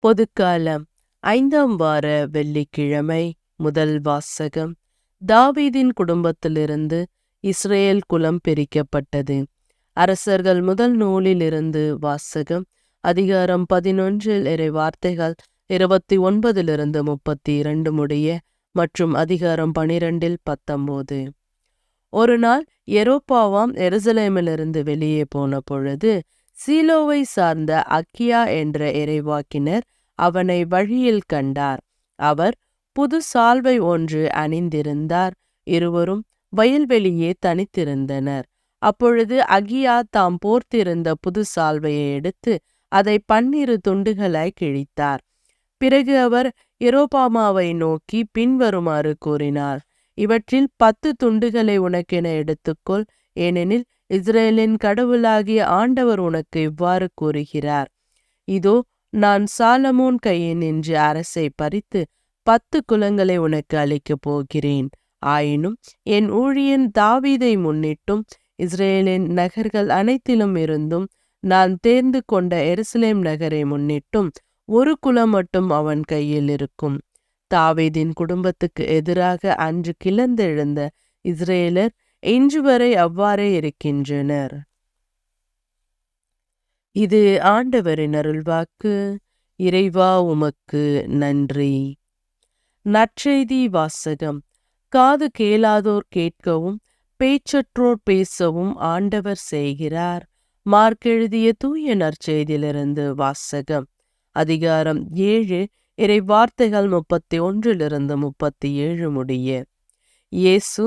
பொதுக்காலம் 5ஆம் வார வெள்ளிக்கிழமை. முதல் வாசகம். தாவீதின் குடும்பத்திலிருந்து இஸ்ரேல் குலம் பிரிக்கப்பட்டது. அரசர்கள் முதல் நூலிலிருந்து வாசகம். அதிகாரம் 11 இறை வார்த்தைகள் 29 32 முடிய மற்றும் அதிகாரம் 12 19. ஒரு நாள் யெரொபெயாம் எருசலேமிலிருந்து வெளியே போன பொழுது சீலோவை சார்ந்த அக்கியா என்ற இறைவாக்கினர் அவனை வழியில் கண்டார். அவர் புது சால்வை ஒன்று அணிந்திருந்தார். இருவரும் வயல்வெளியே தனித்திருந்தனர். அப்பொழுது அகியா தாம் போர்த்திருந்த புது சால்வையை எடுத்து அதை 12 துண்டுகளாய் கிழித்தார். பிறகு அவர் யெரொபெயாமை நோக்கி பின்வருமாறு கூறினார்: இவற்றில் 10 துண்டுகளை உனக்கென எடுத்துக்கொள். ஏனெனில் இஸ்ரேலின் கடவுளாகிய ஆண்டவர் உனக்கு இவ்வாறு கூறுகிறார்: இதோ, நான் சாலமோன் கையினின்று அரசை பறித்து 10 குலங்களை உனக்கு அளிக்கப் போகிறேன். ஆயினும் என் ஊழியன் தாவீதை முன்னிட்டும் இஸ்ரேலின் நகர்கள் அனைத்திலும் இருந்தும் நான் தேர்ந்து கொண்ட எருசலேம் நகரை முன்னிட்டும் ஒரு குலம் மட்டும் அவன் கையில் இருக்கும். தாவீதின் குடும்பத்துக்கு எதிராக அன்று கிளர்ந்தெழுந்த இஸ்ரேலர் இன்று வரை அவ்வாறே இருக்கின்றனர். இது ஆண்டவரின் அருள்வாக்கு. இறைவா, உமக்கு நன்றி. நற்செய்தி வாசகம். காது கேளாதோர் கேட்கவும் பேச்சற்றோர் பேசவும் ஆண்டவர் செய்கிறார். மார்க் எழுதிய தூய நற்செய்தியிலிருந்து வாசகம். அதிகாரம் 7 இறை வார்த்தைகள் 31 37 முடிய. இயேசு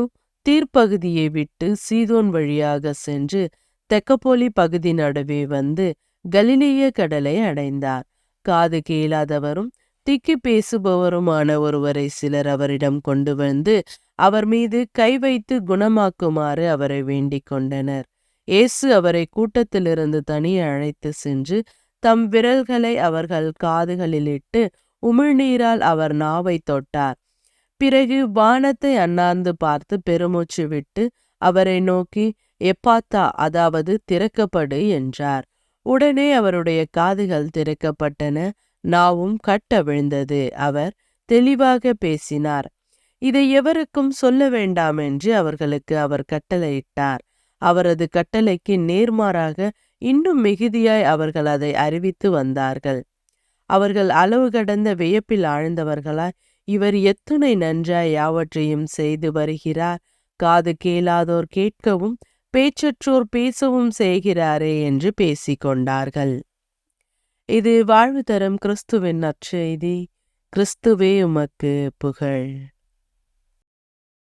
தீர்ப்பகுதியை விட்டு சீதோன் வழியாக சென்று தெக்கப்போலி பகுதி நடுவே வந்து கலிலேய கடலை அடைந்தார். காது கேளாதவரும் திக்கி பேசுபவருமான ஒருவரை சிலர் அவரிடம் கொண்டு வந்து அவர் மீது கை வைத்து குணமாக்குமாறு அவரை வேண்டிக் கொண்டனர். இயேசு அவரை கூட்டத்திலிருந்து தனியே அழைத்து சென்று தம் விரல்களை அவர்கள் காதுகளில் இட்டு உமிழ்நீரால் அவர் நாவை தொட்டார். பிறகு வானத்தை அண்ணாந்து பார்த்து பெருமூச்சு விட்டு அவரை நோக்கி எப்பாத்தா, அதாவது திறக்கப்படு என்றார். உடனே அவருடைய காதுகள் திறக்கப்பட்டன, நாவும் கட்டவிழ்ந்தது. அவர் தெளிவாக பேசினார். இதை எவருக்கும் சொல்ல வேண்டாம் என்று அவர்களுக்கு அவர் கட்டளையிட்டார். அவரது கட்டளைக்கு நேர்மாறாக இன்னும் மிகுதியாய் அவர்கள் அதை அறிவித்து வந்தார்கள். அவர்கள் அளவு கடந்த வியப்பில் ஆழ்ந்தவர்களாய், இவர் எத்துணை நன்றாய் யாவற்றையும் செய்து வருகிறார், காது கேளாதோர் கேட்கவும் பேச்சற்றோர் பேசவும் செய்கிறாரே என்று பேசிக்கொண்டார்கள். இது வாழ்வு தரும் கிறிஸ்துவின் நற்செய்தி. கிறிஸ்துவே உமக்கு புகழ்.